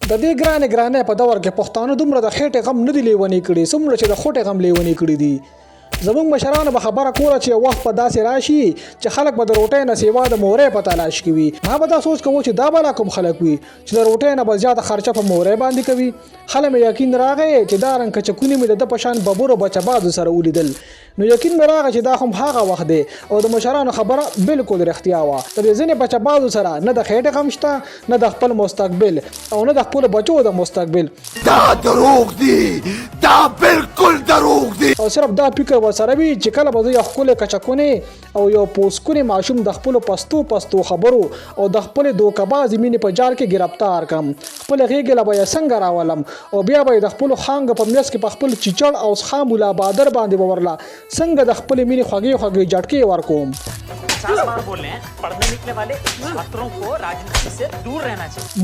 د دې ګرانې په دور کې پښتانه دومره د خېټې غم نه دی لیونی کړي څومره چې د خوټې غم لیونی کړي دي. زموږ مشرانو به خبره کوله چې وخت په داسې راشي چې خلک به د روټۍ نه سیوا د مورۍ په تلاش کوي. ما به دا سوچ کوو چې دا به لا کوم خلک وي چې د روټۍ نه به زیاته خرچه په مورۍ باندې کوي. خله مې یقین راغی چې دا رنګ کچکونې مې د په شان ببور او بچه باز سره ولیدل نو یقین مې راغی چې دا هم هغه وخت دی او د مشرانو خبره بالکل رښتیا وه. د دې ځینې بچه بازو سره نه د خېټې غم شته نه د خپل مستقبل او نه د خپل بچو د مستقبل. دا دروغ دی، دا بالکل دروغ دی. او صرف دا فکر ورسره وي چې کله به زه یو ښکلی کچکونې او یو پوسکونې ماشوم د خپلو پستو خبرو او د خپلې دوکهبازې مینې په جال کې ګرفتار کړم. خپلې غېږې له به یې څنګه راولم او بیا به یې د خپلو خانګو په منځ کې په خپل چیچړ او سخام ملا بادر باندې به ورله څنګه د خپلې مینې خوږې جټکې ورکوم.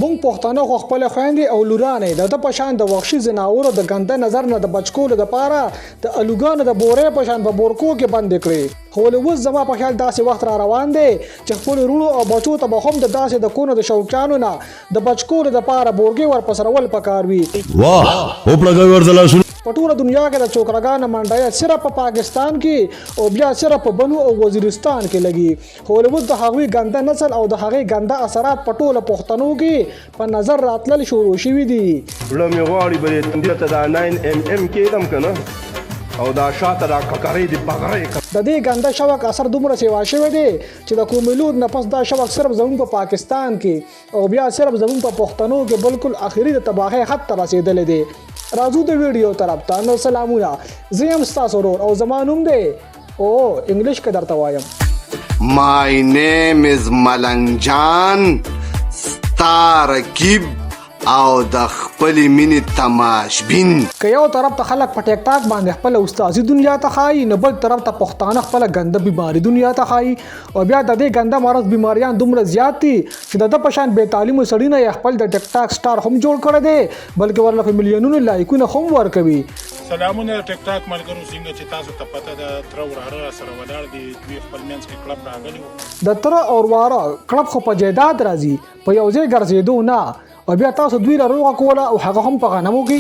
مونږ پښتانه خو خپل خويندې او لورانې د په شان د وحشي ځناورو د ګنده نظر نه د بچکولو لپاره د الوګانو د بورې په شان په بورکو کې بند کړي. خو اوس زما په خیال داسې وخت را روان دی چې خپل ورونو او بچو ته به هم د داسې د کونو د شوقیانو نه د بچکولو لپاره بورګي ورپسرول پکار وي. واه او پلګوي ورزلا شو په ټوله دنیا کې د چوکرګانو منډه صرف په پاکستان کې او بیا صرف په بنو او وزیرستان کې لګي. خو اوس د هغوی ګنده نسل او د هغې ګنده اثرات په ټوله پښتنو کې په نظر راتلل شروع شوي دي. زړه مې غواړي بلې دلته دا 9mm کېدم که نه او دا شاته دا ککرۍ د بغرۍ د دې ګنده شوق اثر دومره سیوا شوی دی چې د کوملود نه پس دا شوق صرف زموږ په پاکستان کې او بیا صرف زموږ په پښتنو کې بالکل آخري د تباهۍ حد ته رسېدلی دی. راځو د ویډیو طرف ته. نو سلامونه، زه یم ستاسو ورور او زما نوم دی او انګلیش کې درته وایم. My name is ملنګ جان، ستا رقیب او د خپلې مینې تماشبین. که یو طرف ته خلک په ټیک ټاک باندې خپله استازي دنیا ته ښایي نو بل طرف ته پښتانه خپله ګنده بیماري دنیا ته ښایي او بیا د دې ګنده مرض بیماریان دومره زیات دي چې د ده په شان بې تعلیمو سړي نه یې خپل د ټیک ټاک سټار هم جوړ کړی دی بلکې ورله میلیونونو لایکونه هم ورکوي. سلامونه ټیک ټاک ملګرو، څنګه چې تاسو ته پته ده تره وراره سره ولاړ دي، دوی خپل منځ کې کلب راغلي وو. د تره او وراره کلب خو په جایداد راځي په یو ځای ګرځېدو نه او بیا تاسو دوی له روغه کوله او هغه هم په غنمو کې.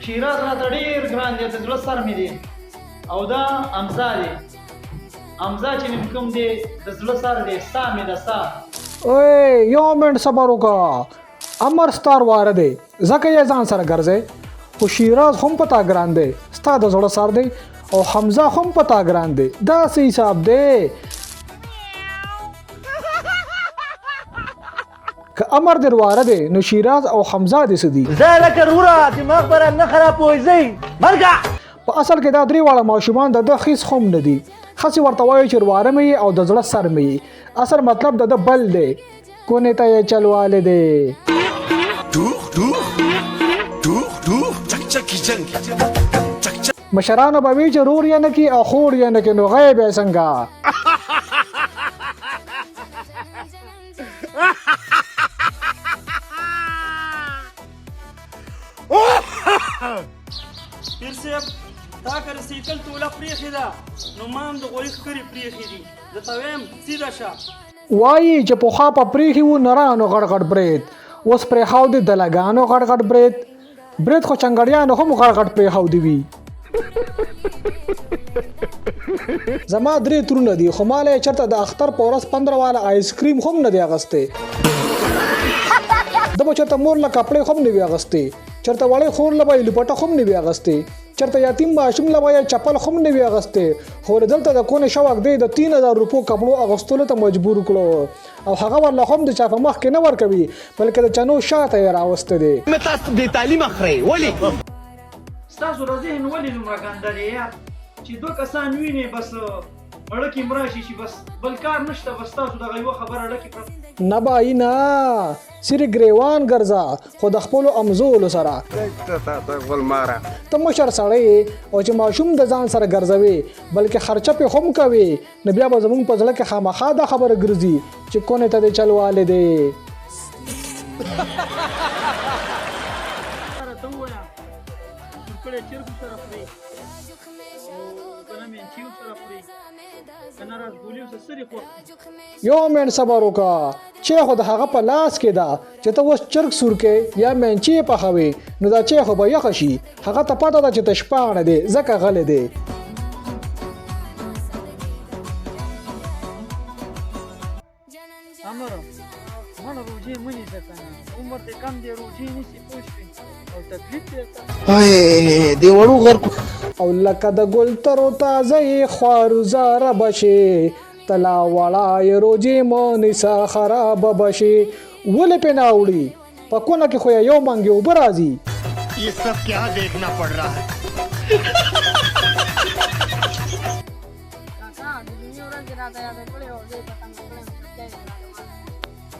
شیراز راته ډېر ګران دی، د زړه سر مې دی او دا امزا دی. امزا چې مې کوم دی د زړه سر دی، سا مې ده سا. اوی یو منټ صبر وکړه، امر ستار واره دی ځکه یې ځان سره ګرځې. خو شیراز هم په تا ګران دی، ستا د زړه سر دی او حمزه هم په تا ګران دی. داسې حساب دی که امر در واره دی نو شیراز او حمزه دې څه دي؟ زه لکه وروره دماغ به نه خرابوځئ مرګه. په اصل کې دا درې واړه ماشومان د ده خیس هم نه دي. خسې ورته وایي چې واره مې او د زړه سر مې. اصل مطلب د ده بل دی، کونې ته یې چلوالی دی. مشرانو به وي چې رور یې نه کي او خور یې نه کي نو غیب یې څنګه. پیر صاحب تا که رسیکل توله پریښې ده نو ما هم د غوړي ښکرې پریښې دي، درته وایم سیده شه. وایي چې پخوا په پریښې وو نرانو غټ غټ برید، اوس پرېښودې د لګانو غټ غټ برید. برید خو چنګړیانو هم غټ غټ پرېښودي وي. زما 3 ترونه دي خو ماله یې چېرته د اختر په ورځ 15 واله آیس کریم هم نه دی اغوستی. د به چېرته مور له کپړې هم نه وي اغوستی، چېرته وړې خور له به یې لپټه هم نه وي اغوستی، چېرته یتیم ماشوم له به یې چپل هم نه وي اغوستی. خو دلته د کونې شوق دی د 3000 روپو کپړو اغوستلو ته مجبور کړو او هغه ورله هم د چا په مخ کې نه ورکوي بلکې د چنو شاته یې راوستی دی. تاسو بې تعلیمه خرئ ولې؟ ستاسو د ذهن ولې دومره ګنده دی یار چې 2 کسان وینې بس اړه کې مراشي شي بس بل کار نشته، بس تاسو دغه یوه خبره اړه کې پرته نه بایی نه سری ګریوان ګرځه خو د خپلو امزولو سره. ته مشر سړی او چې ماشوم د ځان سره ګرځوي بلکې خرچه پې هم کوي نو بیا به زموږ په زړه کې خامخا دا خبره ګرځي چې کونې ته دې چلوالی دی. کنه رسګولي او سری خو یو من صبر وکړه چې خو د هغه په لاس کې ده چې ته اوس چرګ سور کې یا منچې پخوي نو دا چې خو به یخ شي هغه ته پته ده چې تشپانه دی ځکه غلی دی امر مړ روجي منی ځکنه عمر دې کم دی روجي نشي پوښتنه او تکلیف دې دی وړو غر او لکه د ګل ترو تازه خوارزاره بشي تلا وړای روجي مونیسا خراب بشي ولې په ناوړي په کونه کې خو یو منګي اوبه راځي ये सब क्या देखना पड़ रहा है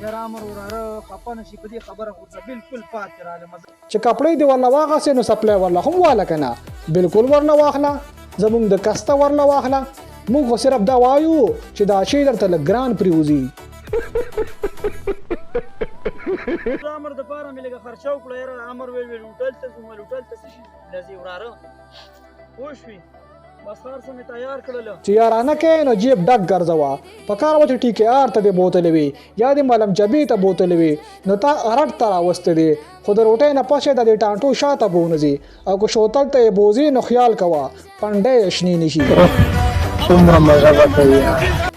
جرامر وراره خپنه شي په دې خبره خو بالکل پاتې رااله مزه چې کپړې دی ورله واغسې نو سپلای ورله هم واله کنه بالکل ورله واخله زمونږ د کسته ورله واخله موږ خو صرف دا وایو چې دا شی درته لږ ګران پریوزي امر د پاره مې لګه خرچاو کړه یاره امر ویل هوټل ته زموږ هوټل ته شي لذي وراره خوشوي بس هر څه مې تیار کړل چې یارانه کې نو جیب ډک ګرځوا پکار و چې ټیکې آر ته د بوتل وي یا د ملم جبې ته بوتل وي نو تا ارټ ته راوسته دي خو د روټۍ نه پښه د ټانټو شاته بونځي او کو شوتل ته بوزي نو خیال کوا پنده شنی نشي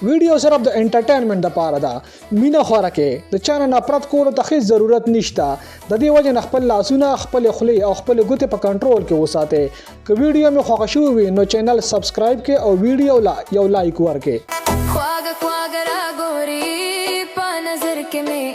ویډیو صرف د انټرټینمنت لپاره ده مینا خوره کې د چانه نفرت کولو ته هیڅ ضرورت نشته د دې وجه نه خپل لاسونه خپل خولي او خپل ګوتې په کنټرول کې وساته که ویډیو مې خوښ شوی وي نو چینل سبسکرایب کې او ویډیو یو لایک ورکړئ خواږه خواږه را ګوري په نظر کې مې